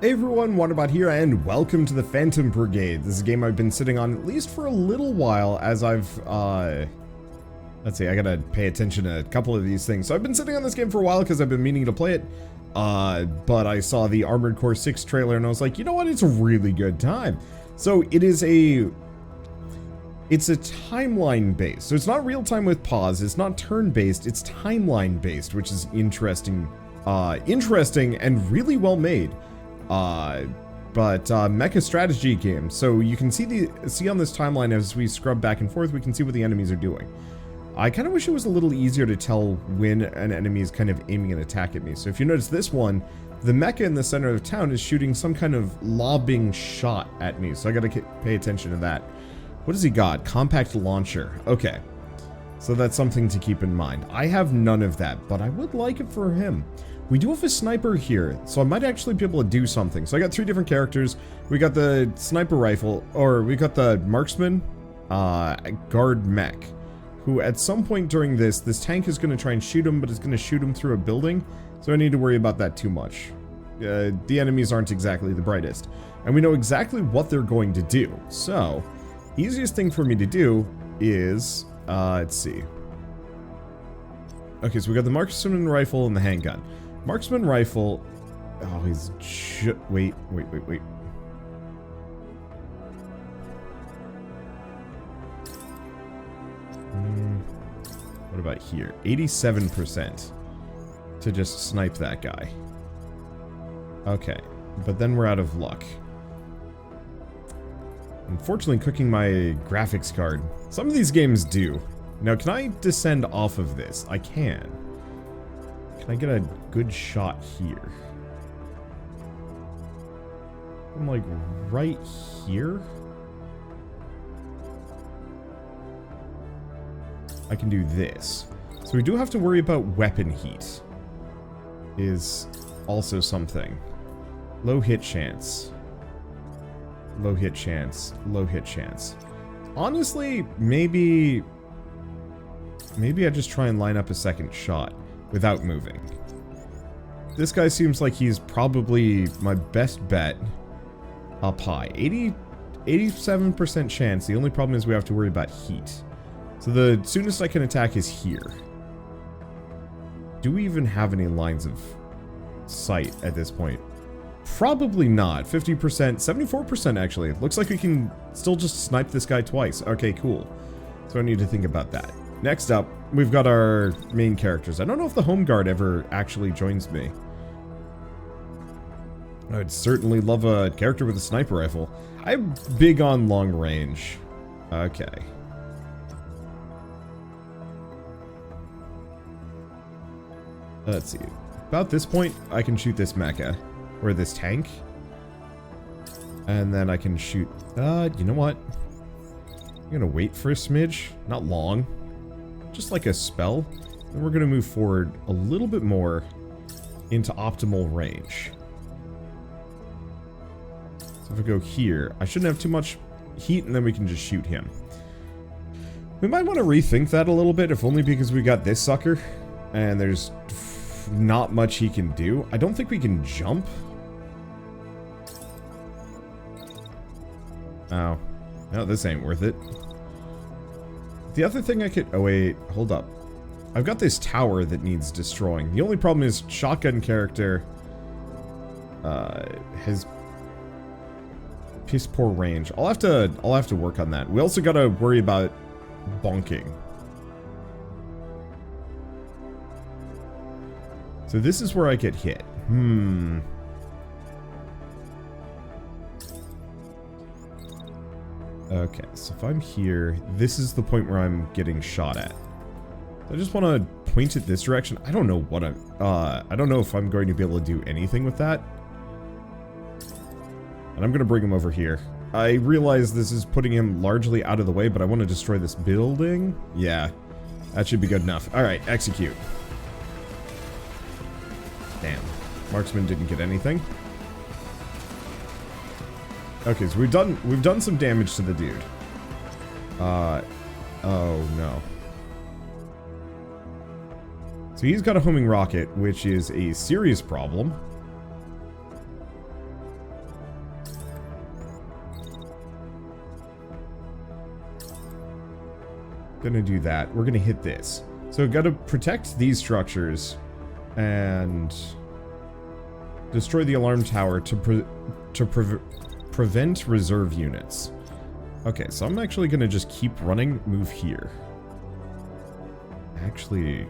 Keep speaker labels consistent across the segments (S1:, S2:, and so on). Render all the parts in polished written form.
S1: Hey everyone, Wanderbot here, and welcome to the Phantom Brigade. This is a game I've been sitting on at least for a little while, as I've, let's see, I gotta pay attention to a couple of these things. So I've been sitting on this game for a while because I've been meaning to play it, but I saw the Armored Core 6 trailer and I was like, you know what, it's a really good time. So it's a timeline based, so it's not real time with pause, it's not turn based, it's timeline based, which is interesting and really well made. Mecha strategy game. So you can see on this timeline as we scrub back and forth, we can see what the enemies are doing. I kind of wish it was a little easier to tell when an enemy is kind of aiming an attack at me. So if you notice this one, the mecha in the center of town is shooting some kind of lobbing shot at me. So I gotta pay attention to that. What does he got? Compact launcher. Okay. So that's something to keep in mind. I have none of that, but I would like it for him. We do have a sniper here, so I might actually be able to do something. So I got 3 different characters. We got the sniper rifle, or we got the marksman, guard mech, who at some point during this tank is going to try and shoot him, but it's going to shoot him through a building, so I need to worry about that too much. The enemies aren't exactly the brightest, and we know exactly what they're going to do. So, easiest thing for me to do is, let's see. Okay, so we got the marksman rifle and the handgun. Marksman rifle. Oh, he's wait. What about here? 87% to just snipe that guy. Okay, but then we're out of luck. Unfortunately, cooking my graphics card. Some of these games do. Now, can I descend off of this? I can. Can I get a good shot here? I'm like right here. I can do this. So we do have to worry about weapon heat. Is also something. Low hit chance. Low hit chance. Low hit chance. Honestly, maybe I just try and line up a second shot without moving. This guy seems like he's probably my best bet up high. 87% chance. The only problem is we have to worry about heat. So the soonest I can attack is here. Do we even have any lines of sight at this point? Probably not. 50%, 74% actually. Looks like we can still just snipe this guy twice. Okay, cool. So I need to think about that. Next up, we've got our main characters. I don't know if the home guard ever actually joins me. I'd certainly love a character with a sniper rifle. I'm big on long range. Okay. Let's see. About this point, I can shoot this mecha. Or this tank. And then I can shoot... you know what? I'm gonna wait for a smidge. Not long. Just like a spell. Then we're gonna move forward a little bit more into optimal range. So if I go here, I shouldn't have too much heat, and then we can just shoot him. We might want to rethink that a little bit, if only because we got this sucker, and there's not much he can do. I don't think we can jump. Oh. No, this ain't worth it. The other thing I could... Oh, wait. Hold up. I've got this tower that needs destroying. The only problem is shotgun character has piss poor range. I'll have to work on that. We also gotta worry about bonking. So this is where I get hit. Okay, so if I'm here, this is the point where I'm getting shot at. I just want to point it this direction. I don't know what I don't know if I'm going to be able to do anything with that. And I'm going to bring him over here. I realize this is putting him largely out of the way, but I want to destroy this building. Yeah, that should be good enough. All right, execute. Damn, marksman didn't get anything. Okay, so we've done some damage to the dude. Oh no. So he's got a homing rocket, which is a serious problem. Gonna do that. We're gonna hit this. So we've got to protect these structures and destroy the alarm tower to prevent reserve units. Okay, so I'm actually gonna just keep running, move here. Actually,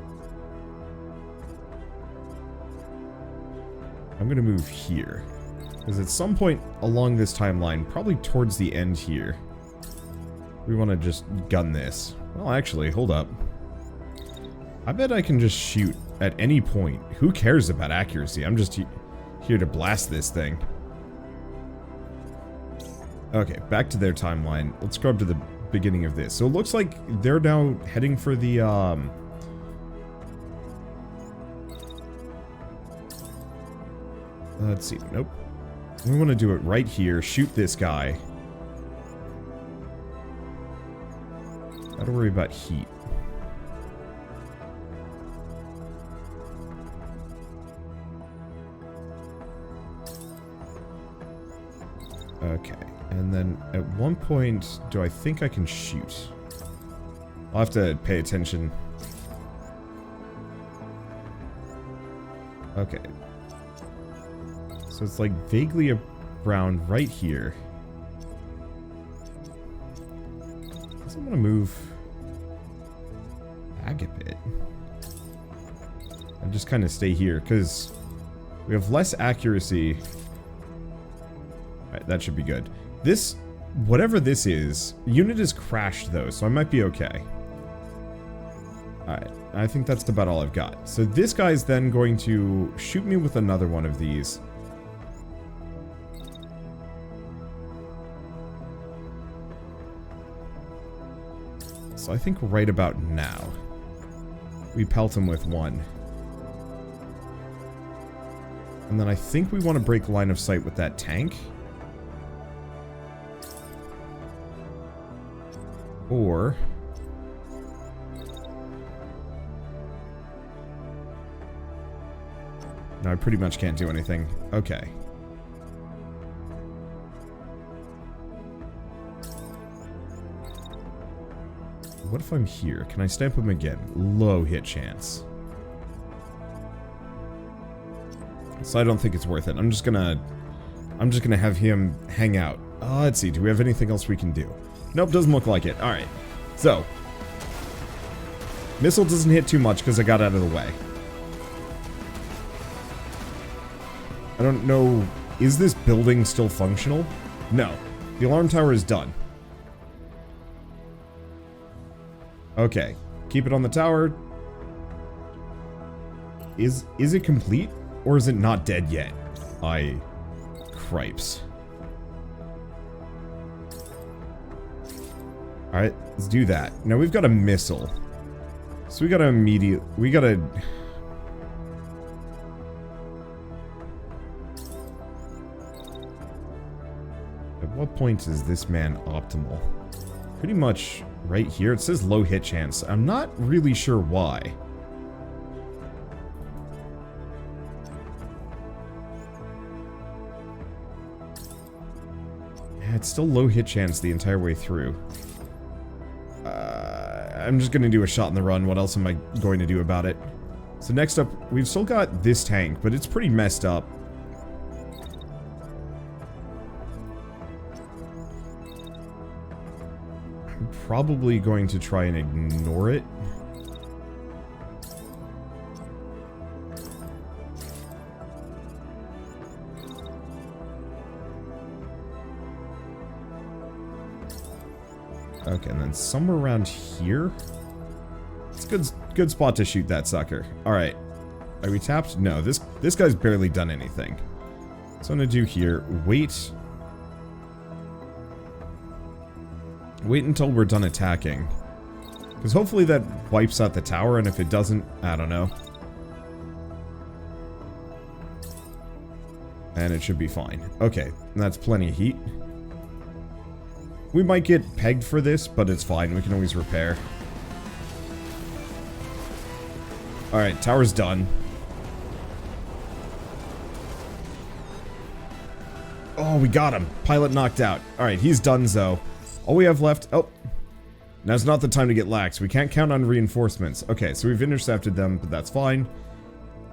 S1: I'm gonna move here. Because at some point along this timeline, probably towards the end here, we want to just gun this. Well, actually, hold up. I bet I can just shoot at any point. Who cares about accuracy? I'm just here to blast this thing. Okay, back to their timeline. Let's go up to the beginning of this. So it looks like they're now heading for the, let's see. Nope. We want to do it right here. Shoot this guy. Gotta worry about heat. Okay. And then at one point, do I think I can shoot? I'll have to pay attention. Okay. So it's like vaguely around right here. I guess I'm gonna move back a bit. And just kind of stay here, because we have less accuracy. Alright, that should be good. This, whatever this is, unit is crashed though, so I might be okay. Alright, I think that's about all I've got. So this guy's then going to shoot me with another one of these. So I think right about now, we pelt him with one. And then I think we want to break line of sight with that tank. Or... no, I pretty much can't do anything. Okay. What if I'm here? Can I stamp him again? Low hit chance. So I don't think it's worth it. I'm just gonna have him hang out. Let's see. Do we have anything else we can do? Nope, doesn't look like it. Alright. So. Missile doesn't hit too much because I got out of the way. I don't know. Is this building still functional? No. The alarm tower is done. Okay. Keep it on the tower. Is it complete? Or is it not dead yet? Cripes. Alright, let's do that. Now we've got a missile. So we gotta At what point is this man optimal? Pretty much right here. It says low hit chance. I'm not really sure why. Yeah, it's still low hit chance the entire way through. I'm just gonna do a shot in the run. What else am I going to do about it? So next up, we've still got this tank, but it's pretty messed up. I'm probably going to try and ignore it. Okay, and then somewhere around here. It's a good spot to shoot that sucker. Alright. Are we tapped? No, this guy's barely done anything. So I'm gonna do here, wait until we're done attacking. Because hopefully that wipes out the tower, and if it doesn't, I don't know. And it should be fine. Okay, that's plenty of heat. We might get pegged for this, but it's fine. We can always repair. Alright, tower's done. Oh, we got him. Pilot knocked out. Alright, he's donezo. All we have left... oh. Now's not the time to get lax. We can't count on reinforcements. Okay, so we've intercepted them, but that's fine.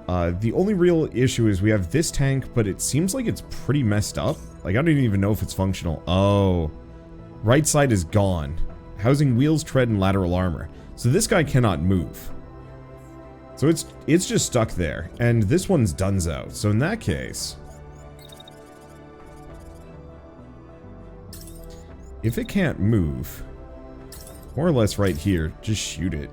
S1: The only real issue is we have this tank, but it seems like it's pretty messed up. Like, I don't even know if it's functional. Oh. Right side is gone. Housing wheels, tread, and lateral armor. So this guy cannot move. So it's just stuck there. And this one's donezo. So in that case, if it can't move, more or less right here, just shoot it.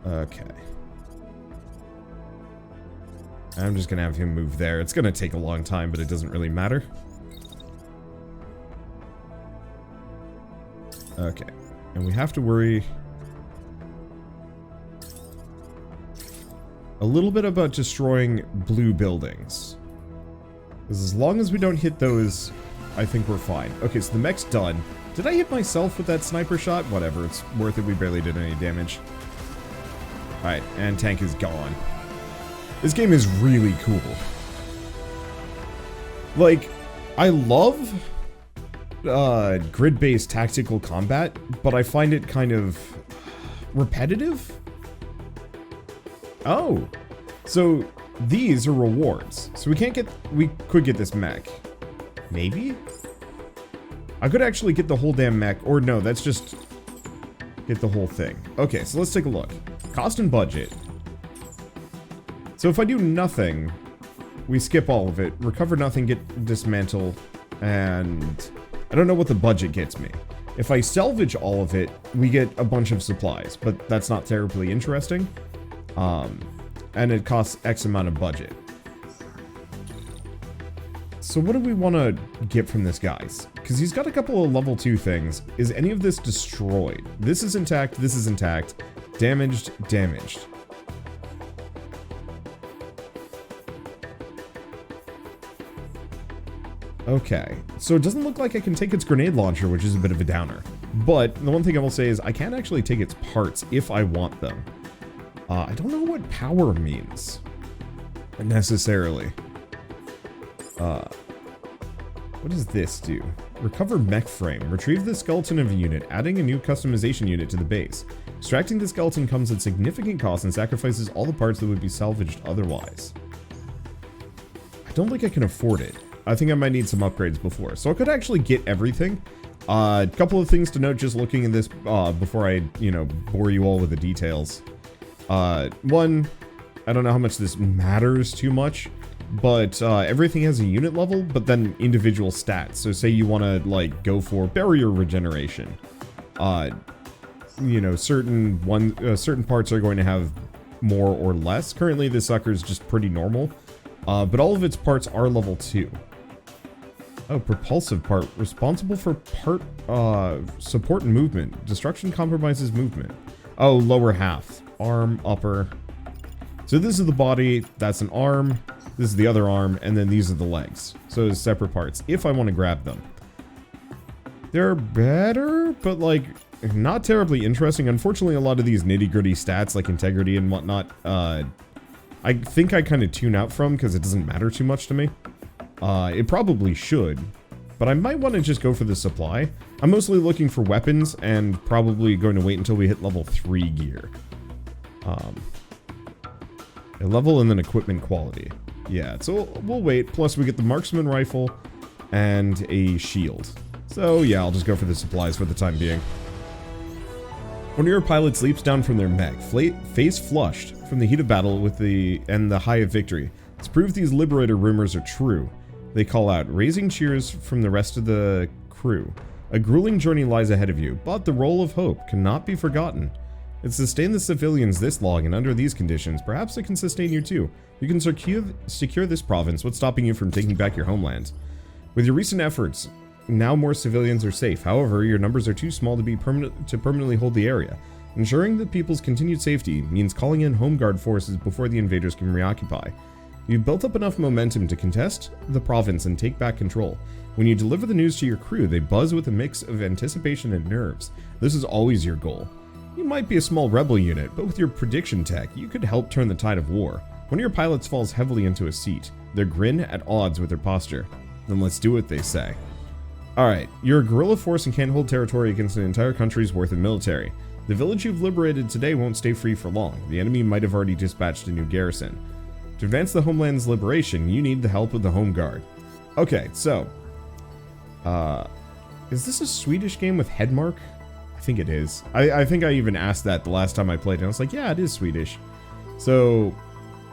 S1: Okay. I'm just gonna have him move there. It's gonna take a long time, but it doesn't really matter. Okay. And we have to worry a little bit about destroying blue buildings. Because as long as we don't hit those, I think we're fine. Okay, so the mech's done. Did I hit myself with that sniper shot? Whatever, it's worth it. We barely did any damage. Alright, and tank is gone. This game is really cool. Like, I love grid-based tactical combat, but I find it kind of repetitive. Oh, so these are rewards. So we could get this mech. Maybe? I could actually get the whole damn mech, or no, that's just get the whole thing. Okay, so let's take a look. Cost and budget. So if I do nothing, we skip all of it, recover nothing, get dismantle, and I don't know what the budget gets me. If I salvage all of it, we get a bunch of supplies, but that's not terribly interesting. And it costs X amount of budget. So what do we want to get from this guy? Because he's got a couple of level 2 things. Is any of this destroyed? This is intact, this is intact. Damaged, damaged. Okay, so it doesn't look like I can take its grenade launcher, which is a bit of a downer. But the one thing I will say is I can actually take its parts if I want them. I don't know what power means, necessarily. What does this do? Recover mech frame. Retrieve the skeleton of a unit, adding a new customization unit to the base. Extracting the skeleton comes at significant cost and sacrifices all the parts that would be salvaged otherwise. I don't think I can afford it. I think I might need some upgrades before. So I could actually get everything. A couple of things to note just looking at this before I, bore you all with the details. One, I don't know how much this matters too much, but everything has a unit level, but then individual stats. So say you want to, like, go for barrier regeneration. Certain parts are going to have more or less. Currently, this sucker is just pretty normal, but all of its parts are level 2. Oh, propulsive part. Responsible for part support and movement. Destruction compromises movement. Oh, lower half. Arm, upper. So this is the body. That's an arm. This is the other arm. And then these are the legs. So it's separate parts, if I want to grab them. They're better, but, like, not terribly interesting. Unfortunately, a lot of these nitty-gritty stats, like integrity and whatnot, I think I kind of tune out from because it doesn't matter too much to me. It probably should, but I might want to just go for the supply. I'm mostly looking for weapons and probably going to wait until we hit level 3 gear. A level and then equipment quality. Yeah, so we'll wait. Plus we get the marksman rifle and a shield. So yeah, I'll just go for the supplies for the time being. One of your pilots leaps down from their mech, face flushed from the heat of battle with the high of victory. To prove these liberator rumors are true, they call out, raising cheers from the rest of the crew. A grueling journey lies ahead of you, but the role of hope cannot be forgotten. It sustained the civilians this long, and under these conditions, perhaps it can sustain you too. You can secure this province. What's stopping you from taking back your homeland? With your recent efforts, now more civilians are safe. However, your numbers are too small to permanently hold the area. Ensuring the people's continued safety means calling in home guard forces before the invaders can reoccupy. You've built up enough momentum to contest the province and take back control. When you deliver the news to your crew, they buzz with a mix of anticipation and nerves. This is always your goal. You might be a small rebel unit, but with your prediction tech, you could help turn the tide of war. One of your pilots falls heavily into a seat, their grin at odds with their posture. Then let's do what they say. Alright, you're a guerrilla force and can't hold territory against an entire country's worth of military. The village you've liberated today won't stay free for long. The enemy might have already dispatched a new garrison. To advance the homeland's liberation, you need the help of the Home Guard. Okay, so... is this a Swedish game with Headmark? I think it is. I think I even asked that the last time I played, and I was like, yeah, it is Swedish. So,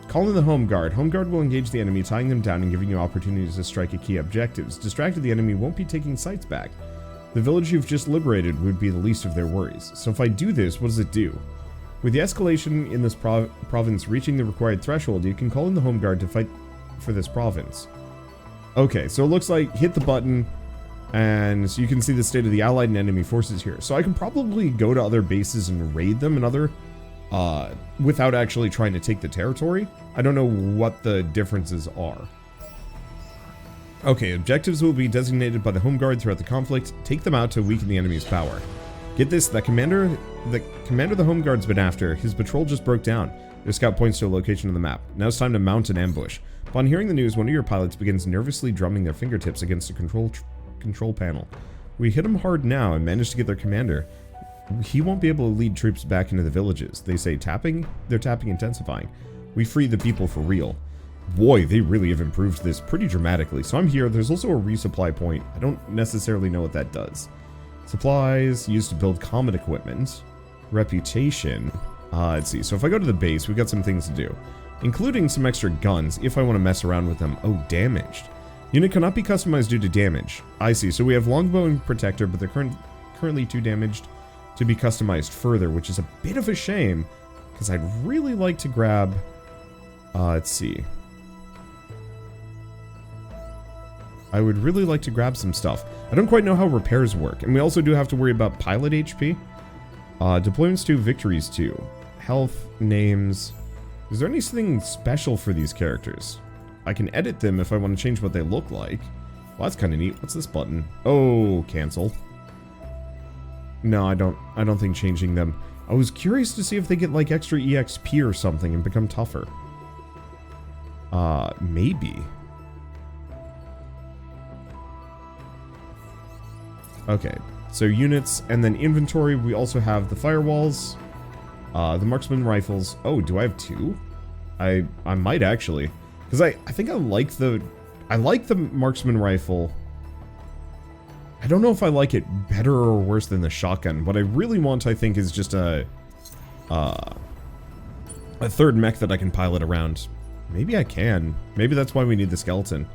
S1: call in the Home Guard. Home Guard will engage the enemy, tying them down and giving you opportunities to strike at key objectives. Distracted, the enemy won't be taking sites back. The village you've just liberated would be the least of their worries. So if I do this, what does it do? With the escalation in this province reaching the required threshold, you can call in the Home Guard to fight for this province. Okay, so it looks like hit the button, and so you can see the state of the allied and enemy forces here. So I can probably go to other bases and raid them and other, without actually trying to take the territory. I don't know what the differences are. Okay, objectives will be designated by the Home Guard throughout the conflict. Take them out to weaken the enemy's power. Get this, the commander the Home Guard's been after, his patrol just broke down. Their scout points to a location on the map. Now it's time to mount an ambush. Upon hearing the news, one of your pilots begins nervously drumming their fingertips against a control panel. We hit them hard now and managed to get their commander. He won't be able to lead troops back into the villages. They say they're tapping intensifying. We free the people for real. Boy, they really have improved this pretty dramatically. So I'm here. There's also a resupply point. I don't necessarily know what that does. Supplies used to build common equipment. Reputation. Let's see. So if I go to the base, we've got some things to do, including some extra guns if I want to mess around with them. Oh, damaged. Unit cannot be customized due to damage. I see. So we have longbow and protector, but they're currently too damaged to be customized further, which is a bit of a shame because I'd really like to grab... let's see. I would really like to grab some stuff. I don't quite know how repairs work, and we also do have to worry about pilot HP. Deployments 2, victories 2. Health, names. Is there anything special for these characters? I can edit them if I want to change what they look like. Well, that's kind of neat. What's this button? Oh, cancel. No, I don't think changing them. I was curious to see if they get like extra EXP or something and become tougher. Maybe. Okay, so units, and then inventory, we also have the firewalls, the marksman rifles. Oh, do I have 2? I might actually, because I think I like the marksman rifle. I don't know if I like it better or worse than the shotgun. What I really want, I think, is just a third mech that I can pilot around. Maybe I can. Maybe that's why we need the skeleton.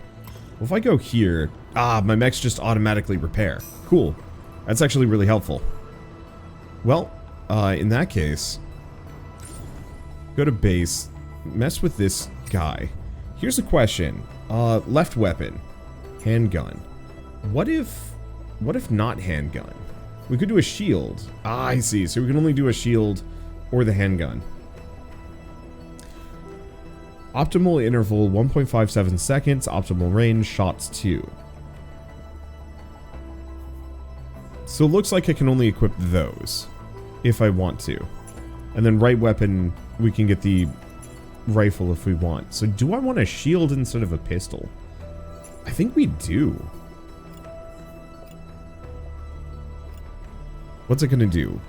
S1: Well, if I go here... Ah, my mechs just automatically repair. Cool. That's actually really helpful. Well, in that case... Go to base. Mess with this guy. Here's a question. Left weapon. Handgun. What if not handgun? We could do a shield. Ah, I see. So we can only do a shield or the handgun. Optimal interval 1.57 seconds. Optimal range shots 2. So it looks like I can only equip those if I want to. And then right weapon, we can get the rifle if we want. So do I want a shield instead of a pistol? I think we do. What's it gonna do?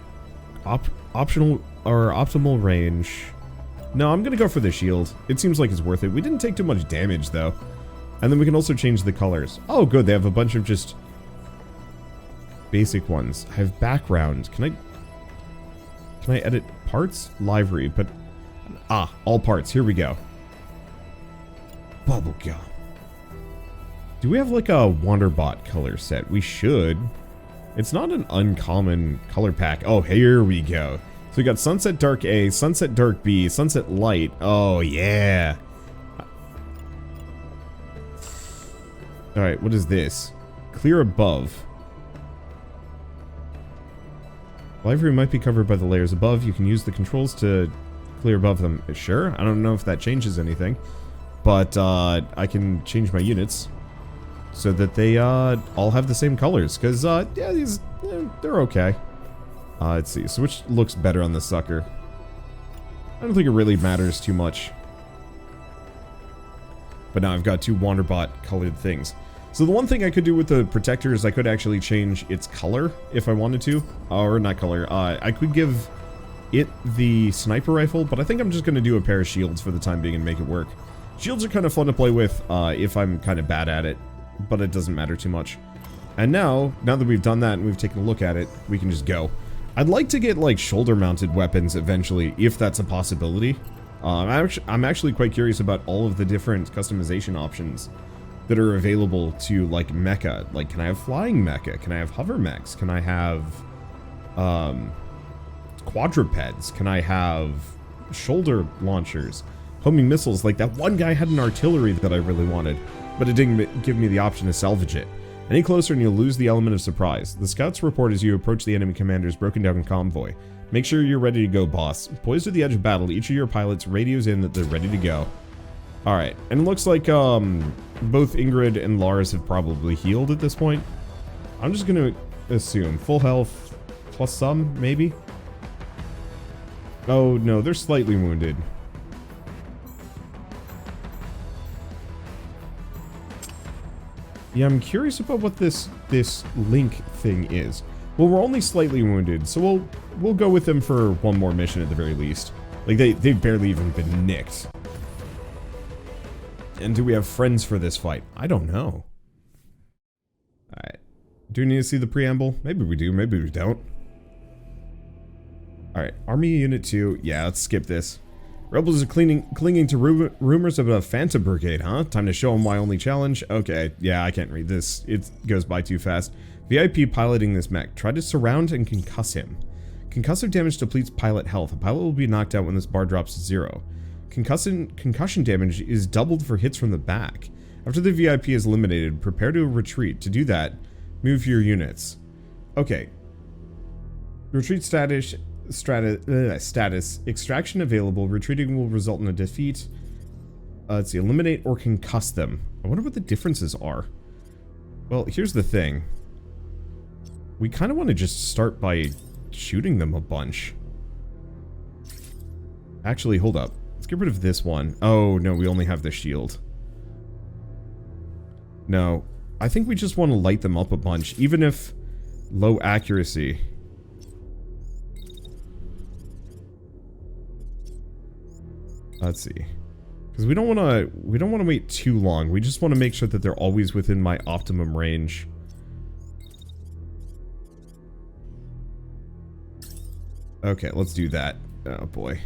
S1: Optional or optimal range. No, I'm gonna go for the shield. It seems like it's worth it. We didn't take too much damage though. And then we can also change the colors. Oh good, they have a bunch of just basic ones. I have background. Can I edit parts? Livery, but all parts. Here we go. Bubblegum. Do we have like a Wanderbot color set? We should. It's not an uncommon color pack. Oh, here we go. So we got Sunset Dark A, Sunset Dark B, Sunset Light. Oh, yeah. Alright, what is this? Clear above. Livery might be covered by the layers above. You can use the controls to clear above them. Sure, I don't know if that changes anything. But I can change my units so that they all have the same colors. Because, yeah, these, they're okay. Let's see. So which looks better on the sucker? I don't think it really matters too much. But now I've got 2 Wanderbot colored things. So the one thing I could do with the protector is I could actually change its color if I wanted to. Or not color. I could give it the sniper rifle, but I think I'm just going to do a pair of shields for the time being and make it work. Shields are kind of fun to play with if I'm kind of bad at it, but it doesn't matter too much. And now that we've done that and we've taken a look at it, we can just go. I'd like to get like shoulder-mounted weapons eventually, if that's a possibility. I'm actually quite curious about all of the different customization options that are available to like mecha. Like, can I have flying mecha? Can I have hover mechs? Can I have quadrupeds? Can I have shoulder launchers? Homing missiles? Like that one guy had an artillery that I really wanted, but it didn't give me the option to salvage it. Any closer and you'll lose the element of surprise. The scouts report as you approach the enemy commander's broken down convoy. Make sure you're ready to go, boss. Poised at the edge of battle, each of your pilots radios in that they're ready to go. Alright, and it looks like both Ingrid and Lars have probably healed at this point. I'm just gonna assume full health plus some, maybe? Oh no, they're slightly wounded. Yeah, I'm curious about what this link thing is. Well, we're only slightly wounded, so we'll go with them for one more mission at the very least. Like, they've barely even been nicked. And do we have friends for this fight? I don't know. Alright. Do we need to see the preamble? Maybe we do, maybe we don't. Alright, Army Unit 2. Yeah, let's skip this. Rebels are clinging to rumors of a Phantom Brigade, huh? Time to show them my only challenge. Okay, yeah, I can't read this. It goes by too fast. VIP piloting this mech. Try to surround and concuss him. Concussive damage depletes pilot health. A pilot will be knocked out when this bar drops to 0. Concussion damage is doubled for hits from the back. After the VIP is eliminated, prepare to retreat. To do that, move your units. Okay. Retreat status. Extraction available. Retreating will result in a defeat. Let's see. Eliminate or concuss them. I wonder what the differences are. Well, here's the thing. We kind of want to just start by shooting them a bunch. Actually, hold up. Let's get rid of this one. Oh, no, we only have the shield. No. I think we just want to light them up a bunch, even if low accuracy. Let's see. Because we don't want to wait too long. We just want to make sure that they're always within my optimum range. Okay, let's do that. Oh boy.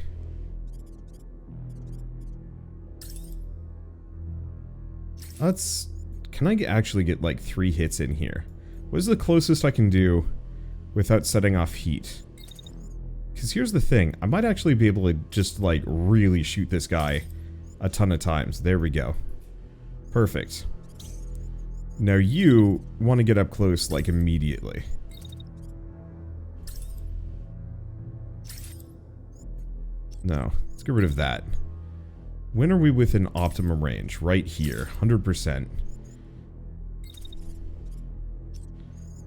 S1: Can I actually get like 3 hits in here? What is the closest I can do without setting off heat? Because here's the thing, I might actually be able to just like really shoot this guy a ton of times. There we go. Perfect. Now you want to get up close like immediately. No, let's get rid of that. When are we within optimum range? Right here, 100%. And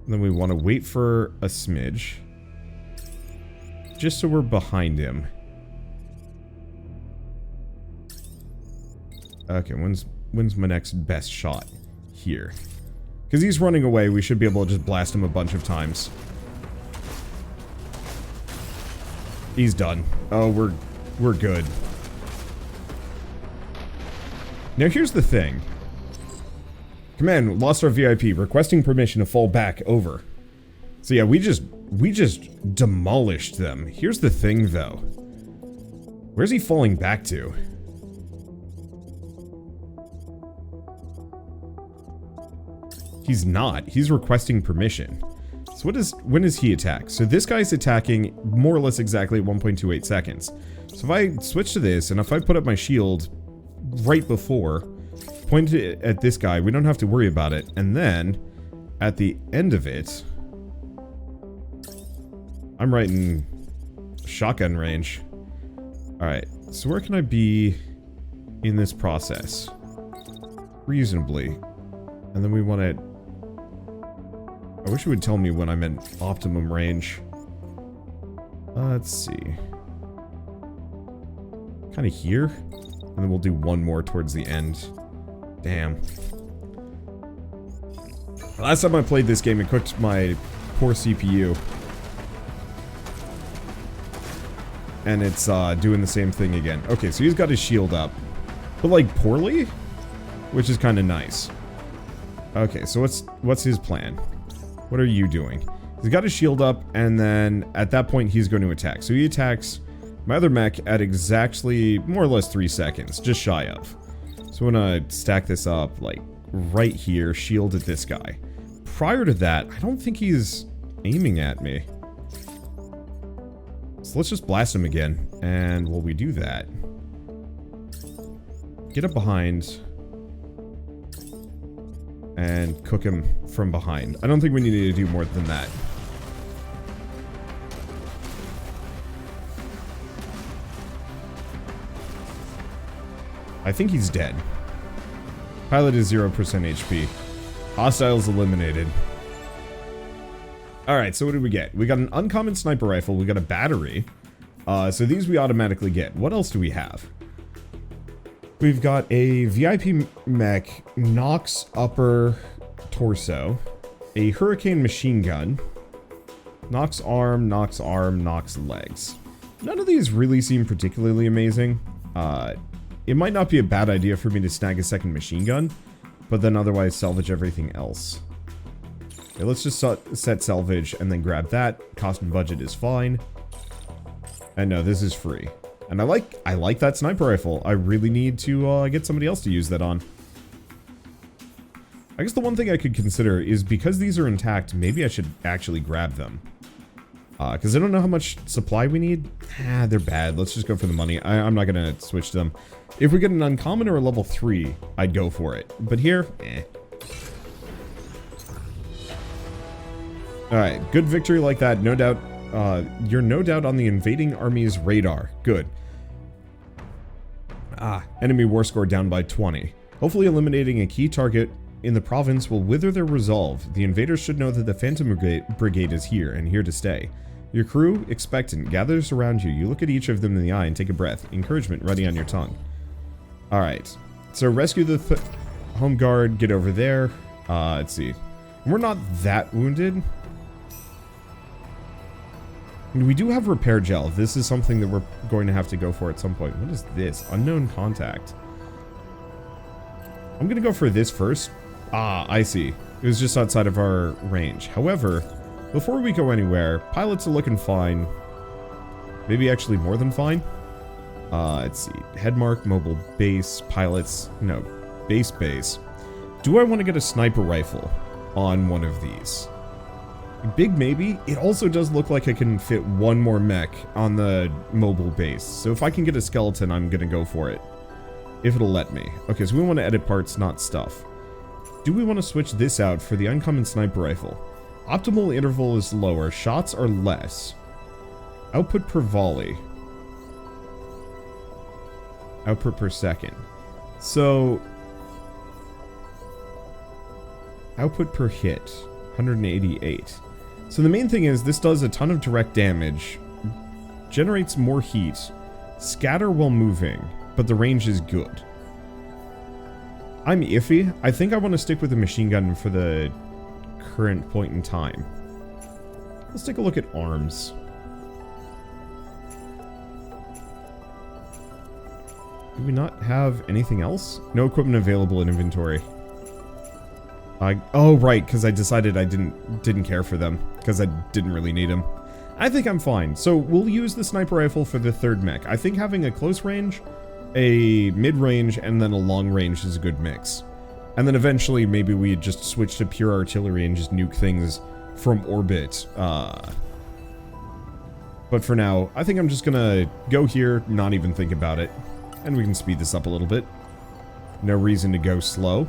S1: then we want to wait for a smidge. Just so we're behind him. Okay, when's my next best shot? Here. Because he's running away, we should be able to just blast him a bunch of times. He's done. Oh, we're good. Now here's the thing. Command, lost our VIP. Requesting permission to fall back. Over. So yeah, we just demolished them. Here's the thing, though. Where's he falling back to? He's not. He's requesting permission. So when does he attack? So this guy's attacking more or less exactly at 1.28 seconds. So if I switch to this, and if I put up my shield right before, point it at this guy, we don't have to worry about it. And then, at the end of it, I'm right in shotgun range. Alright, so where can I be in this process? Reasonably. And then we want to... I wish it would tell me when I'm in optimum range. Let's see. Kind of here? And then we'll do one more towards the end. Damn. Last time I played this game, it cooked my poor CPU. And it's doing the same thing again. Okay, so he's got his shield up. But like poorly? Which is kind of nice. Okay, so what's his plan? What are you doing? He's got his shield up, and then at that point he's going to attack. So he attacks my other mech at exactly more or less 3 seconds, just shy of. So I'm gonna stack this up like right here, shield at this guy. Prior to that, I don't think he's aiming at me. So let's just blast him again. And while we do that, get up behind and cook him from behind. I don't think we need to do more than that. I think he's dead. Pilot is 0% HP. Hostiles eliminated. Alright, so what did we get? We got an uncommon sniper rifle. We got a battery. So these we automatically get. What else do we have? We've got a VIP mech, Nox upper torso, a Hurricane machine gun, Nox arm, Nox legs. None of these really seem particularly amazing. It might not be a bad idea for me to snag a second machine gun, but then otherwise salvage everything else. Okay, let's just set salvage and then grab that. Cost and budget is fine. And no, this is free. And I like that sniper rifle. I really need to get somebody else to use that on. I guess the one thing I could consider is because these are intact, maybe I should actually grab them. Because I don't know how much supply we need. They're bad. Let's just go for the money. I'm not going to switch them. If we get an uncommon or a level 3, I'd go for it. But here, Alright, good victory like that. No doubt. You're no doubt on the invading army's radar. Good. Enemy war score down by 20. Hopefully eliminating a key target in the province will wither their resolve. The invaders should know that the Phantom Brigade is here and here to stay. Your crew, expectant, gathers around you. You look at each of them in the eye and take a breath. Encouragement ready on your tongue. Alright. So rescue the home guard, get over there. Let's see. We're not that wounded. And we do have repair gel. This is something that we're going to have to go for at some point. What is this? Unknown contact. I'm going to go for this first. I see. It was just outside of our range. However, before we go anywhere, pilots are looking fine. Maybe actually more than fine. Let's see. Headmark, mobile base, pilots. No, base. Do I want to get a sniper rifle on one of these? Big maybe. It also does look like I can fit one more mech on the mobile base. So if I can get a skeleton, I'm going to go for it. If it'll let me. Okay, so we want to edit parts, not stuff. Do we want to switch this out for the uncommon sniper rifle? Optimal interval is lower. Shots are less. Output per volley. Output per second. So... output per hit. 188. So the main thing is this does a ton of direct damage. Generates more heat. Scatter while moving. But the range is good. I'm iffy. I think I want to stick with the machine gun for the current point in time. Let's take a look at arms. Do we not have anything else? No equipment available in inventory. Oh right, because I decided I didn't care for them because I didn't really need them. I think I'm fine. So we'll use the sniper rifle for the third mech. I think having a close range, a mid-range, and then a long range is a good mix. And then eventually maybe we just switch to pure artillery and just nuke things from orbit. But for now, I think I'm just gonna go here, not even think about it. And we can speed this up a little bit. No reason to go slow.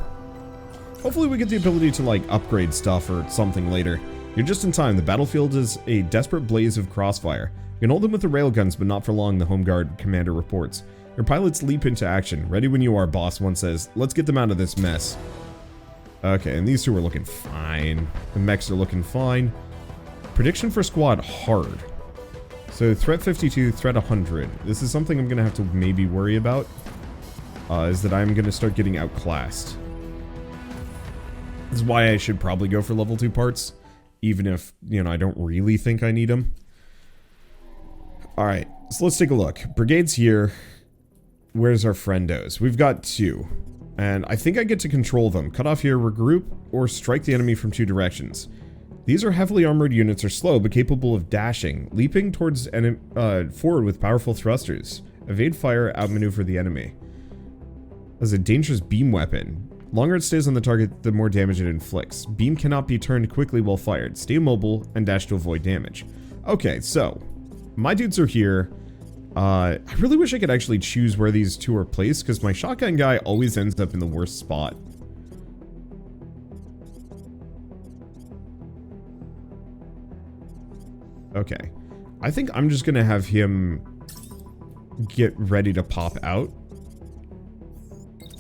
S1: Hopefully we get the ability to, like, upgrade stuff or something later. You're just in time. The battlefield is a desperate blaze of crossfire. You can hold them with the railguns, but not for long, the home guard commander reports. Your pilots leap into action. Ready when you are, boss, one says. Let's get them out of this mess. Okay, and these two are looking fine. The mechs are looking fine. Prediction for squad, hard. So, threat 52, threat 100. This is something I'm going to have to maybe worry about. Is that I'm going to start getting outclassed. This is why I should probably go for level 2 parts, even if, you know, I don't really think I need them. Alright, so let's take a look. Brigade's here. Where's our friendos? We've got 2. And I think I get to control them. Cut off here, regroup, or strike the enemy from 2 directions. These are heavily armored units, are slow but capable of dashing, leaping towards forward with powerful thrusters. Evade fire, outmaneuver the enemy. As a dangerous beam weapon. Longer it stays on the target, the more damage it inflicts. Beam cannot be turned quickly while fired. Stay mobile and dash to avoid damage. Okay, so my dudes are here. I really wish I could actually choose where these 2 are placed, because my shotgun guy always ends up in the worst spot. Okay. I think I'm just gonna have him get ready to pop out.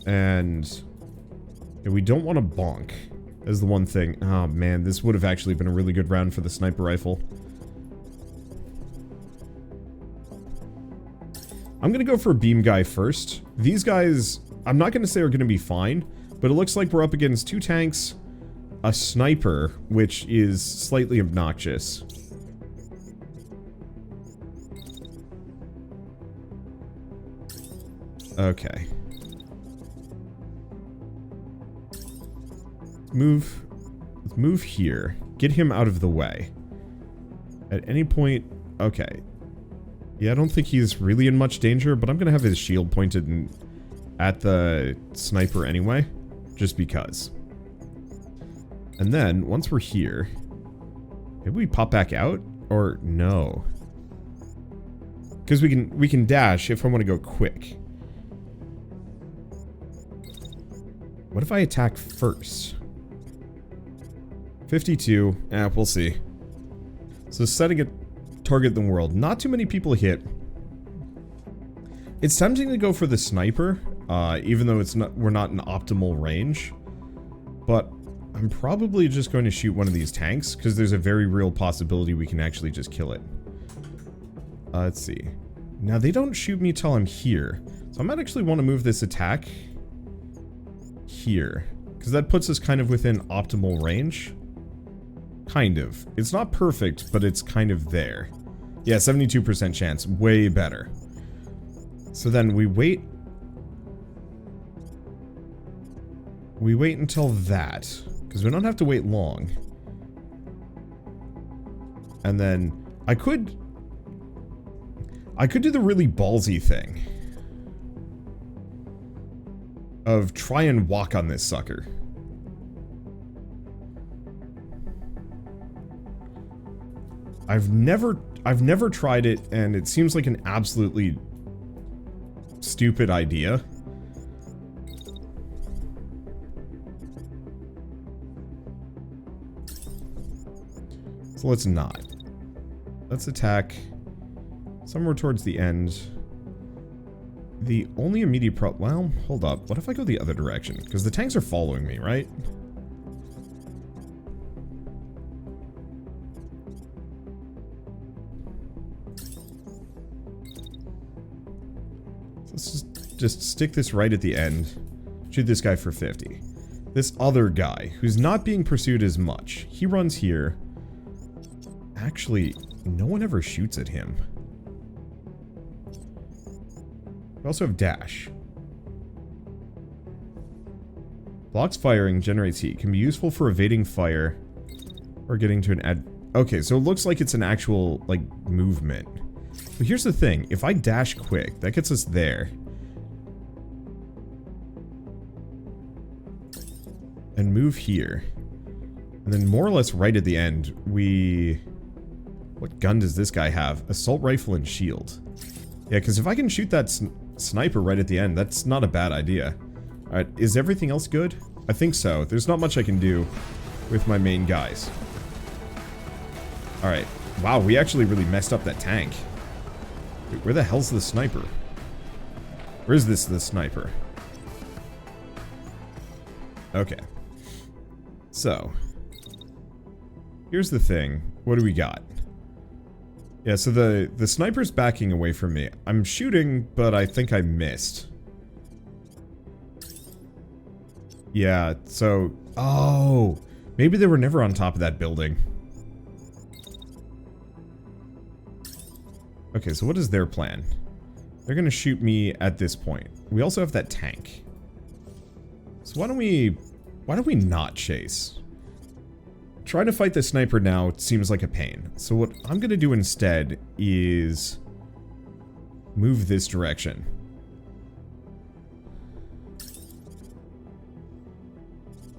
S1: And we don't want to bonk, is the one thing. Oh man, this would have actually been a really good round for the sniper rifle. I'm gonna go for a beam guy first. These guys, I'm not gonna say are gonna be fine, but it looks like we're up against 2 tanks, a sniper, which is slightly obnoxious. Okay. Let's move here. Get him out of the way. At any point, okay. Yeah, I don't think he's really in much danger, but I'm gonna have his shield pointed at the sniper anyway, just because. And then, once we're here, maybe we pop back out? Or no? Because we can dash if I want to go quick. What if I attack first? 52. We'll see. So setting a target the world. Not too many people hit. It's tempting to go for the sniper, even though we're not in optimal range. But I'm probably just going to shoot one of these tanks, because there's a very real possibility we can actually just kill it. Let's see. Now, they don't shoot me till I'm here. So I might actually want to move this attack here, because that puts us kind of within optimal range. Kind of. It's not perfect, but it's kind of there. Yeah, 72% chance. Way better. So then we wait. We wait until that, because we don't have to wait long. And then I could do the really ballsy thing of try and walk on this sucker. I've never tried it, and it seems like an absolutely stupid idea. So let's not. Let's attack somewhere towards the end. The only immediate well, hold up. What if I go the other direction? Because the tanks are following me, right? Let's just stick this right at the end. Shoot this guy for 50. This other guy, who's not being pursued as much, he runs here. Actually, no one ever shoots at him. We also have dash. Blocks firing, generates heat. Can be useful for evading fire or getting to an okay, so it looks like it's an actual, like, movement. But here's the thing. If I dash quick, that gets us there. And move here. And then more or less right at the end, we... What gun does this guy have? Assault rifle and shield. Yeah, because if I can shoot that sniper right at the end, that's not a bad idea. Alright, is everything else good? I think so. There's not much I can do with my main guys. Alright. Wow, we actually really messed up that tank. Wait, where the hell's the sniper? Where is this, the sniper? Okay. So. Here's the thing. What do we got? Yeah, so the sniper's backing away from me. I'm shooting, but I think I missed. Yeah, so... Oh! Maybe they were never on top of that building. Okay, so what is their plan? They're gonna shoot me at this point. We also have that tank. So why don't we not chase? Trying to fight the sniper now seems like a pain. So what I'm gonna do instead is move this direction.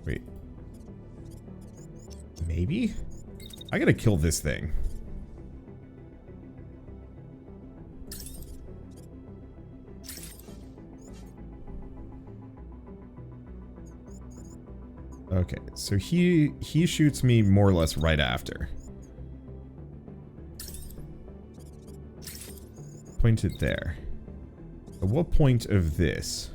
S1: Wait. Maybe? I gotta kill this thing. Okay, so he shoots me more or less right after. Point it there. At what point of this?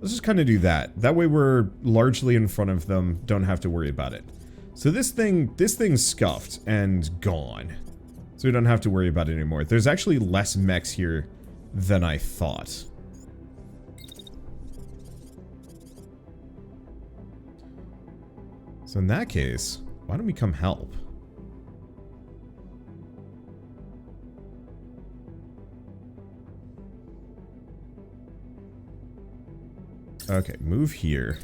S1: Let's just kind of do that. That way we're largely in front of them, don't have to worry about it. So this thing's scuffed and gone. So we don't have to worry about it anymore. There's actually less mechs here than I thought. So in that case, why don't we come help? Okay, move here.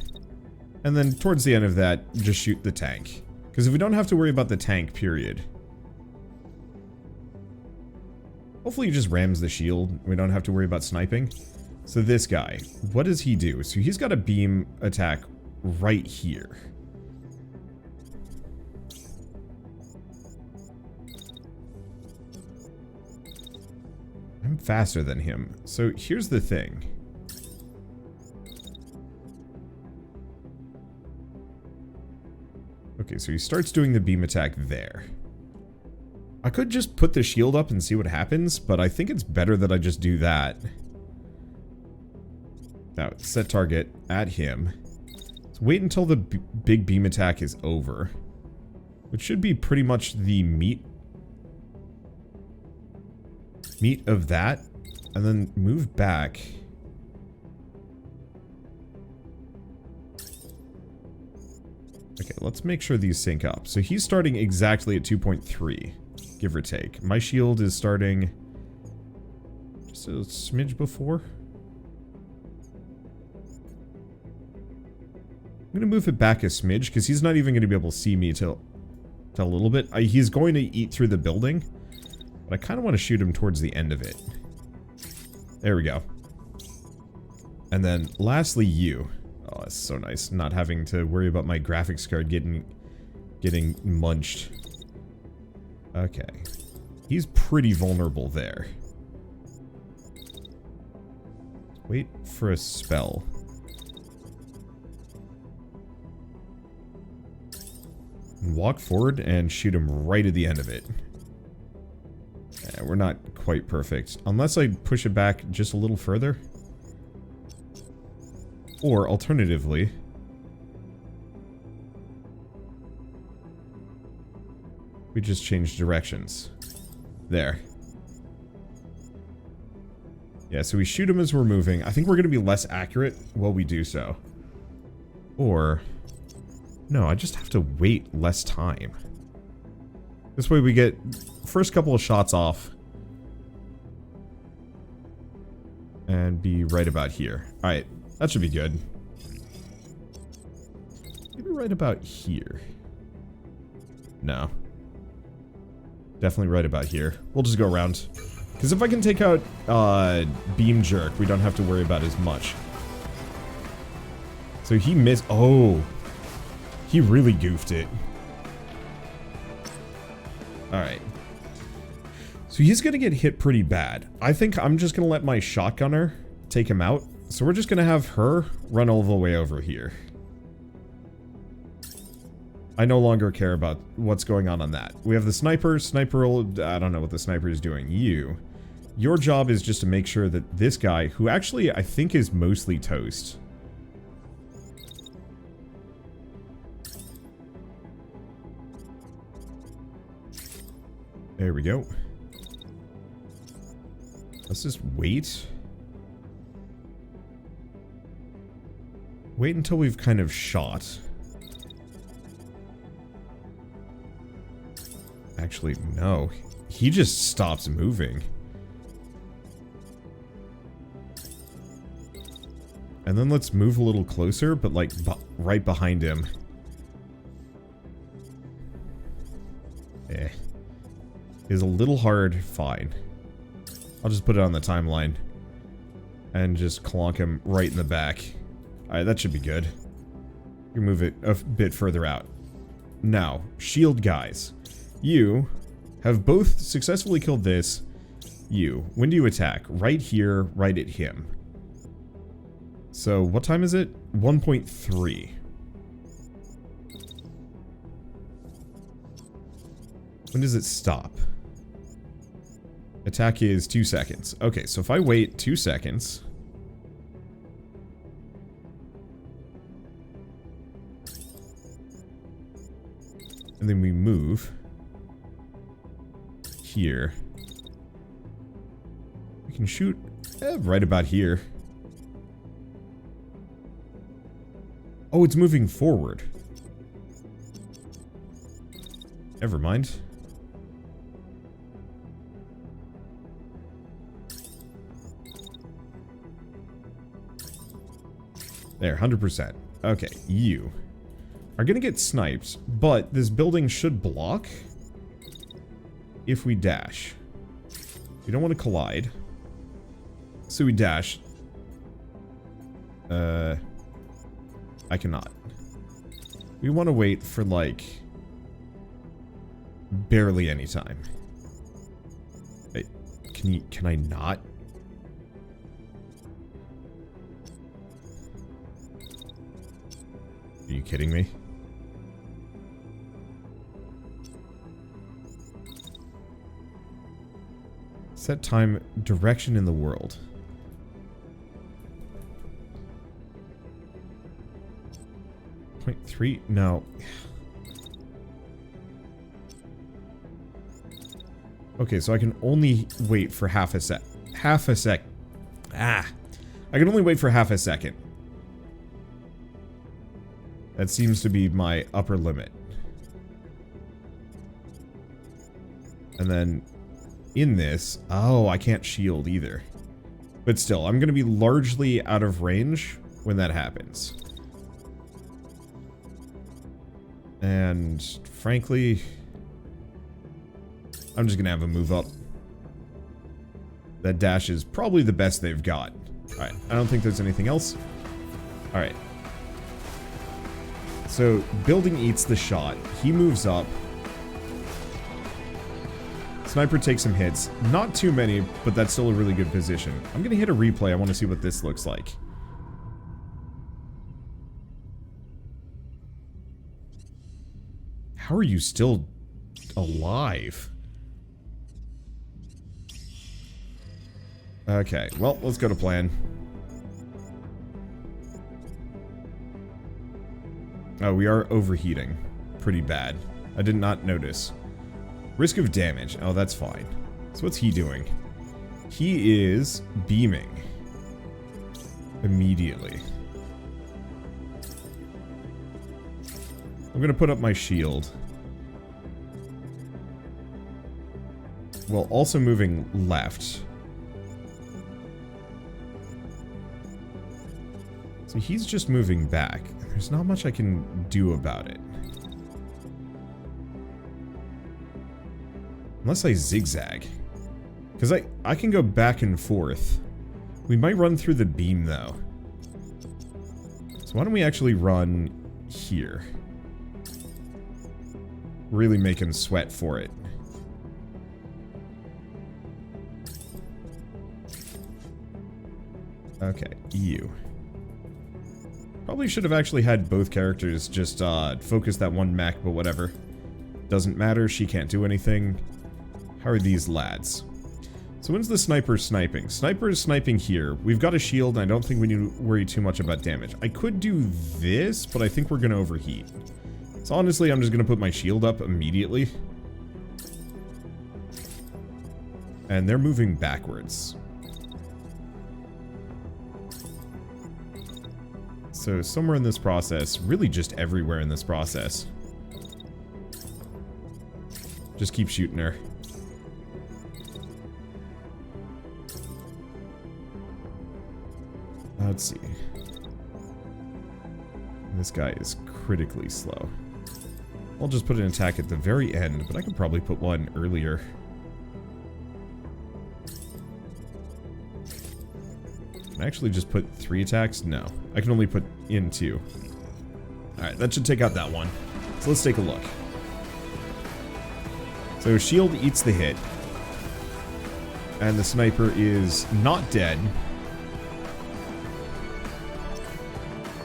S1: And then towards the end of that, just shoot the tank. Because if we don't have to worry about the tank, period. Hopefully he just rams the shield. We don't have to worry about sniping. So this guy, what does he do? So he's got a beam attack right here. I'm faster than him. So here's the thing. Okay, so he starts doing the beam attack there. I could just put the shield up and see what happens, but I think it's better that I just do that. Now, set target at him. Let's wait until the big beam attack is over. Which should be pretty much the meat of that, and then move back. Okay, let's make sure these sync up. So he's starting exactly at 2.3, give or take. My shield is starting just a smidge before. I'm gonna move it back a smidge because he's not even gonna be able to see me till a little bit. He's going to eat through the building. But I kind of want to shoot him towards the end of it. There we go. And then, lastly, you. Oh, that's so nice. Not having to worry about my graphics card getting munched. Okay. He's pretty vulnerable there. Wait for a spell. Walk forward and shoot him right at the end of it. Yeah, we're not quite perfect. Unless I push it back just a little further. Or, alternatively... we just change directions. There. Yeah, so we shoot him as we're moving. I think we're going to be less accurate while we do so. Or... no, I just have to wait less time. This way we get first couple of shots off. And be right about here. Alright, that should be good. Maybe right about here. No. Definitely right about here. We'll just go around. Because if I can take out beam jerk, we don't have to worry about as much. So he missed... oh. He really goofed it. Alright. So he's going to get hit pretty bad. I think I'm just going to let my shotgunner take him out. So we're just going to have her run all the way over here. I no longer care about what's going on that. We have the sniper. Sniper will... I don't know what the sniper is doing. Your job is just to make sure that this guy, who actually I think is mostly toast... there we go. Let's just wait. Wait until we've kind of shot. Actually, no. He just stops moving. And then let's move a little closer, but like right behind him. Is a little hard. Fine. I'll just put it on the timeline. And just clonk him right in the back. Alright, that should be good. You can move it a bit further out. Now, shield guys. You have both successfully killed this. You. When do you attack? Right here, right at him. So, what time is it? 1.3. When does it stop? Attack is 2 seconds. Okay, so if I wait 2 seconds... and then we move... here... we can shoot right about here. Oh, it's moving forward. Never mind. There, 100%. Okay, you are gonna get sniped, but this building should block if we dash. We don't want to collide. So we dash. I cannot. We want to wait for, like, barely any time. Wait, can I not? Are you kidding me? Set time, direction in the world. .3? No. Okay, so I can only wait for half a sec. I can only wait for half a second. That seems to be my upper limit. And then in this, oh, I can't shield either. But still, I'm going to be largely out of range when that happens. And frankly, I'm just going to have a move up. That dash is probably the best they've got. Alright, I don't think there's anything else. Alright. So, building eats the shot. He moves up. Sniper takes some hits. Not too many, but that's still a really good position. I'm going to hit a replay. I want to see what this looks like. How are you still alive? Okay, well, let's go to plan. Oh, we are overheating. Pretty bad. I did not notice. Risk of damage. Oh, that's fine. So what's he doing? He is beaming. Immediately. I'm gonna put up my shield. While also moving left. So he's just moving back. There's not much I can do about it. Unless I zigzag. Because I can go back and forth. We might run through the beam, though. So why don't we actually run here? Really make him sweat for it. Okay, you. Probably should have actually had both characters just focus that one mech, but whatever. Doesn't matter, she can't do anything. How are these lads? So when's the sniper sniping? Sniper is sniping here. We've got a shield, and I don't think we need to worry too much about damage. I could do this, but I think we're going to overheat. So honestly, I'm just going to put my shield up immediately. And they're moving backwards. So somewhere in this process, really just everywhere in this process. Just keep shooting her. Let's see. This guy is critically slow. I'll just put an attack at the very end, but I could probably put one earlier. Can I actually just put 3 attacks? No. I can only put in 2. Alright, that should take out that one. So let's take a look. So shield eats the hit. And the sniper is not dead.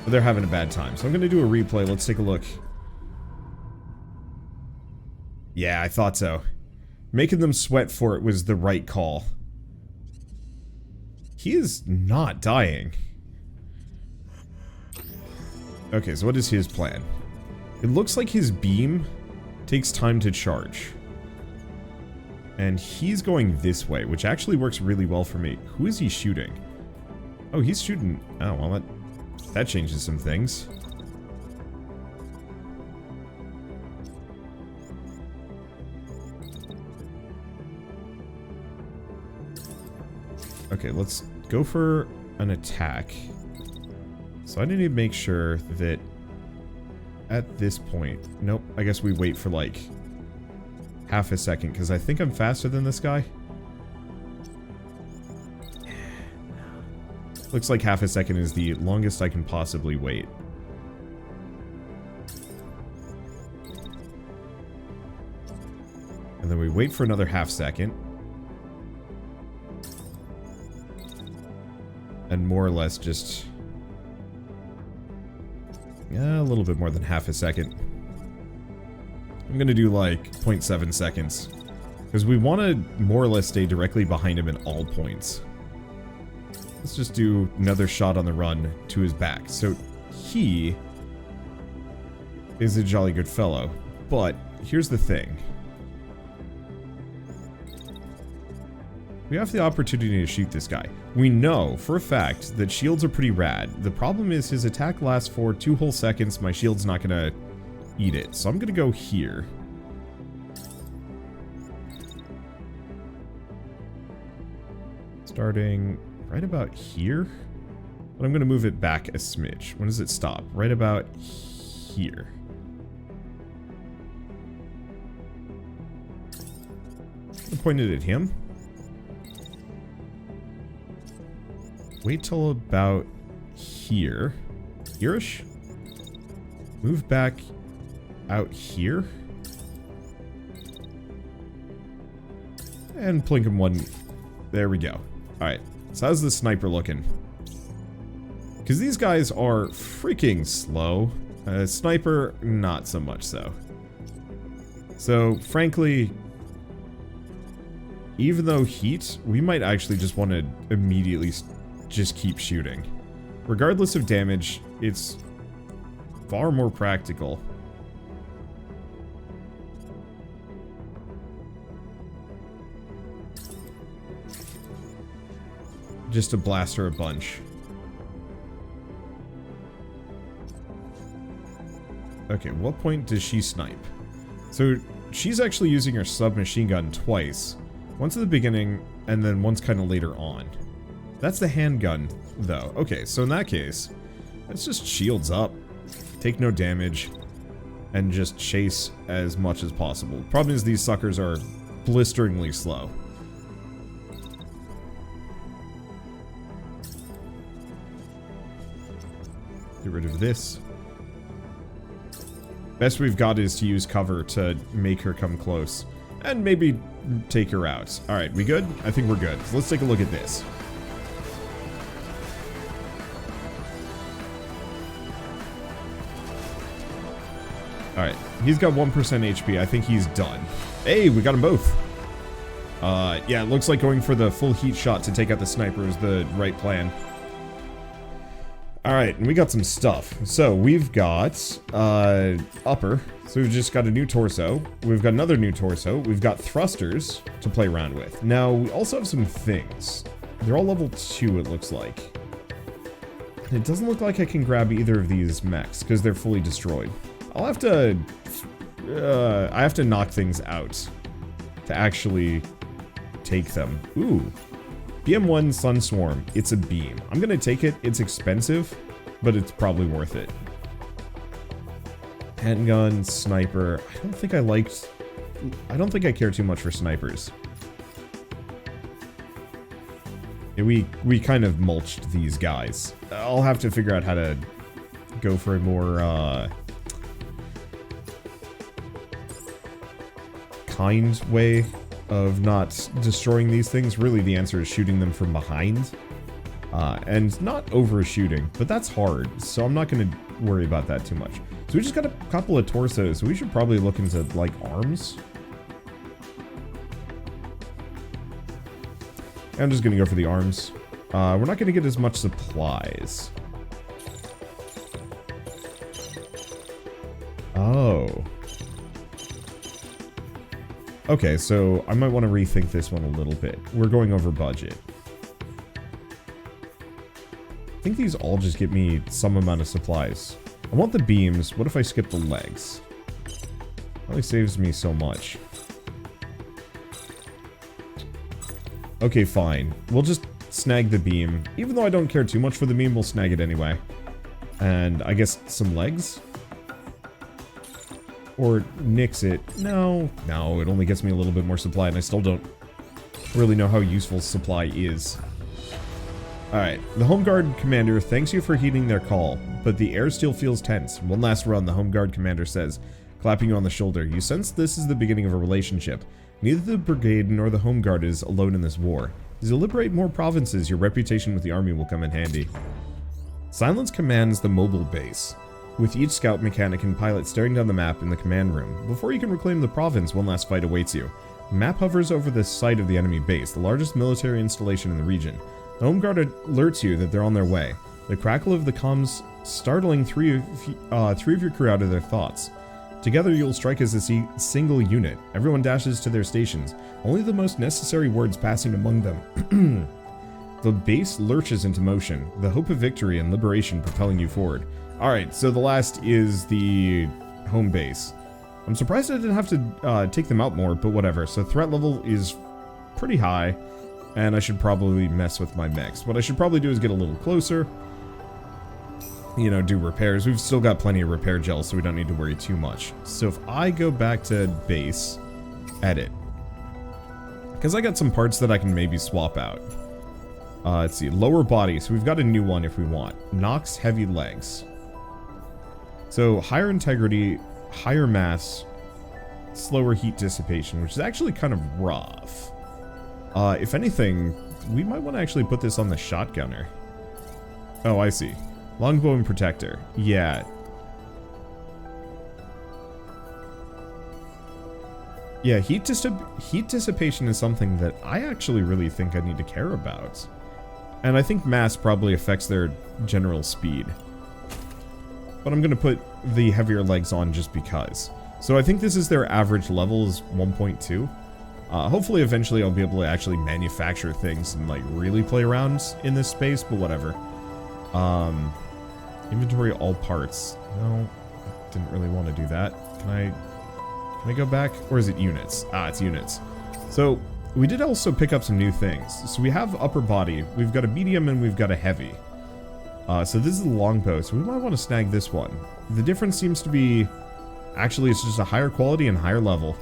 S1: But they're having a bad time. So I'm going to do a replay. Let's take a look. Yeah, I thought so. Making them sweat for it was the right call. He is not dying. Okay, so what is his plan? It looks like his beam takes time to charge. And he's going this way, which actually works really well for me. Who is he shooting? Oh, he's shooting... Oh, well, that changes some things. Okay, let's go for an attack. So I need to make sure that at this point... Nope, I guess we wait for like half a second, because I think I'm faster than this guy. Looks like half a second is the longest I can possibly wait. And then we wait for another half second. And more or less just... a little bit more than half a second. I'm gonna do like 0.7 seconds. Because we want to more or less stay directly behind him at all points. Let's just do another shot on the run to his back. So he is a jolly good fellow. But here's the thing. We have the opportunity to shoot this guy. We know for a fact that shields are pretty rad. The problem is his attack lasts for 2 whole seconds. My shield's not gonna eat it. So I'm gonna go here. Starting right about here. But I'm gonna move it back a smidge. When does it stop? Right about here. I pointed at him. Wait till about here. Here-ish? Move back out here. And plink him one. There we go. Alright. So how's the sniper looking? Because these guys are freaking slow. Sniper, not so much so. So, frankly, even though heat, we might actually just want to immediately just keep shooting. Regardless of damage, it's far more practical. Just to blast her a bunch. Okay, what point does she snipe? So, she's actually using her submachine gun twice. Once at the beginning, and then once kind of later on. That's the handgun, though. Okay, so in that case, let's just shields up, take no damage, and just chase as much as possible. Problem is these suckers are blisteringly slow. Get rid of this. Best we've got is to use cover to make her come close. And maybe take her out. Alright, we good? I think we're good. So let's take a look at this. Alright, he's got 1% HP. I think he's done. Hey, we got them both. Yeah, it looks like going for the full heat shot to take out the sniper is the right plan. Alright, and we got some stuff. So, we've got, upper. So we've just got a new torso. We've got another new torso. We've got thrusters to play around with. Now, we also have some things. They're all level 2, it looks like. It doesn't look like I can grab either of these mechs because they're fully destroyed. I'll have to... I have to knock things out to actually take them. Ooh. BM1 Sun Swarm. It's a beam. I'm gonna take it. It's expensive, but it's probably worth it. Handgun, sniper. I don't think I care too much for snipers. Yeah, we kind of mulched these guys. I'll have to figure out how to go for a more kind way of not destroying these things. Really, the answer is shooting them from behind. And not overshooting, but that's hard, so I'm not going to worry about that too much. So we just got a couple of torsos, so we should probably look into, like, arms. I'm just going to go for the arms. We're not going to get as much supplies. Oh. Okay, so I might want to rethink this one a little bit. We're going over budget. I think these all just get me some amount of supplies. I want the beams. What if I skip the legs? Only saves me so much. Okay, fine. We'll just snag the beam. Even though I don't care too much for the beam, we'll snag it anyway. And I guess some legs? Or nix it. No, it only gets me a little bit more supply, and I still don't really know how useful supply is. Alright, the Home Guard Commander thanks you for heeding their call, but the air still feels tense. One last run, the Home Guard Commander says, clapping you on the shoulder. You sense this is the beginning of a relationship. Neither the Brigade nor the Home Guard is alone in this war. As you liberate more provinces, your reputation with the army will come in handy. Silence commands the mobile base, with each scout mechanic and pilot staring down the map in the command room. Before you can reclaim the province, one last fight awaits you. The map hovers over the site of the enemy base, the largest military installation in the region. The Home Guard alerts you that they're on their way. The crackle of the comms startling three of your crew out of their thoughts. Together you'll strike as a single unit. Everyone dashes to their stations, only the most necessary words passing among them. The base lurches into motion, the hope of victory and liberation propelling you forward. Alright, so the last is the home base. I'm surprised I didn't have to take them out more, but whatever. So threat level is pretty high, and I should probably mess with my mechs. What I should probably do is get a little closer, you know, do repairs. We've still got plenty of repair gels, so we don't need to worry too much. So if I go back to base, edit, because I got some parts that I can maybe swap out. Let's see, lower body, so we've got a new one if we want. Nox heavy legs. So higher integrity, higher mass, slower heat dissipation, which is actually kind of rough. If anything, we might want to actually put this on the shotgunner. Oh, I see. Longbow and protector. Yeah. Yeah, heat dissipation is something that I actually really think I need to care about. And I think mass probably affects their general speed. But I'm going to put the heavier legs on just because. So I think this is their average level is 1.2. Hopefully eventually I'll be able to actually manufacture things and like really play around in this space, but whatever. Inventory all parts. No, I didn't really want to do that. Can I go back? Or is it units? Ah, it's units. So we did also pick up some new things. So we have upper body, we've got a medium, and we've got a heavy. So this is the longbow, so we might want to snag this one. The difference seems to be, actually it's just a higher quality and higher level.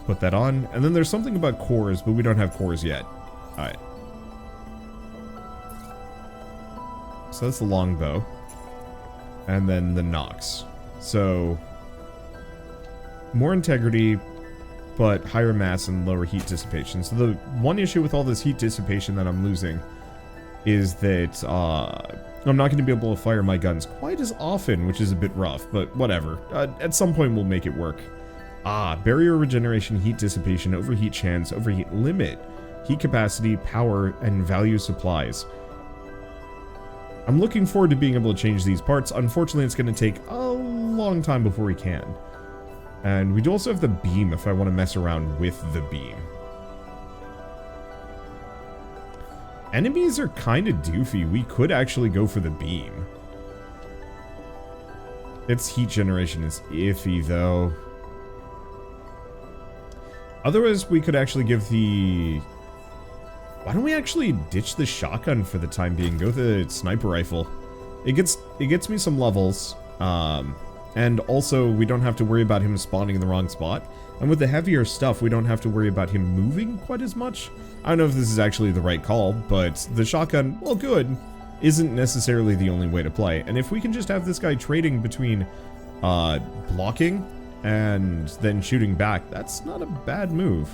S1: Put that on, and then there's something about cores, but we don't have cores yet. Alright. So that's the longbow. And then the Nox. So, more integrity, but higher mass and lower heat dissipation. So the one issue with all this heat dissipation that I'm losing is that I'm not going to be able to fire my guns quite as often, which is a bit rough, but whatever. At some point we'll make it work. Barrier regeneration, heat dissipation, overheat chance, overheat limit, heat capacity, power, and value supplies. I'm looking forward to being able to change these parts. Unfortunately, it's going to take a long time before we can. And we do also have the beam if I want to mess around with the beam. Enemies are kind of doofy. We could actually go for the beam. Its heat generation is iffy, though. Otherwise, we could actually give the... Why don't we actually ditch the shotgun for the time being? Go with the sniper rifle. It gets me some levels. And also, we don't have to worry about him spawning in the wrong spot. And with the heavier stuff, we don't have to worry about him moving quite as much. I don't know if this is actually the right call, but the shotgun, well, good, isn't necessarily the only way to play. And if we can just have this guy trading between blocking and then shooting back, that's not a bad move.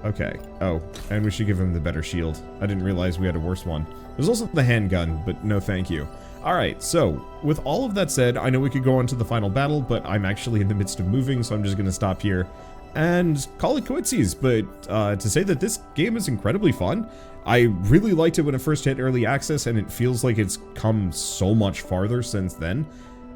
S1: Okay. Oh, and we should give him the better shield. I didn't realize we had a worse one. There's also the handgun, but no thank you. Alright, so, with all of that said, I know we could go on to the final battle, but I'm actually in the midst of moving, so I'm just going to stop here and call it quitsies. But to say that this game is incredibly fun, I really liked it when it first hit early access, and it feels like it's come so much farther since then.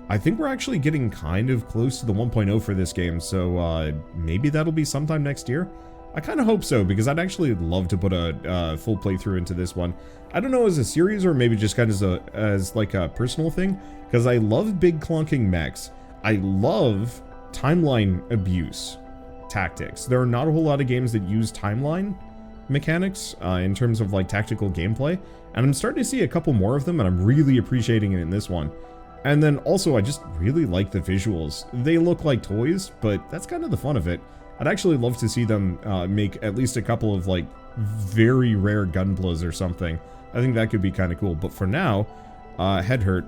S1: I think we're actually getting kind of close to the 1.0 for this game, so maybe that'll be sometime next year. I kind of hope so, because I'd actually love to put a full playthrough into this one. I don't know, as a series or maybe just kind of as like a personal thing, because I love big clunking mechs. I love timeline abuse tactics. There are not a whole lot of games that use timeline mechanics in terms of like tactical gameplay, and I'm starting to see a couple more of them, and I'm really appreciating it in this one. And then also, I just really like the visuals. They look like toys, but that's kind of the fun of it. I'd actually love to see them make at least a couple of like very rare gunplas or something. I think that could be kind of cool. But for now, head hurt.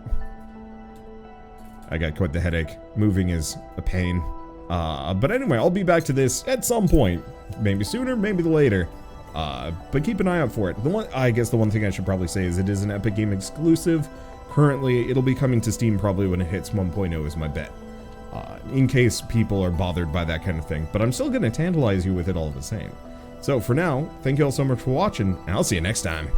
S1: I got quite the headache. Moving is a pain. But anyway, I'll be back to this at some point. Maybe sooner, maybe later. But keep an eye out for it. I guess the one thing I should probably say is it is an Epic Game exclusive. Currently, it'll be coming to Steam probably when it hits 1.0 is my bet. In case people are bothered by that kind of thing. But I'm still going to tantalize you with it all the same. So for now, thank you all so much for watching, and I'll see you next time.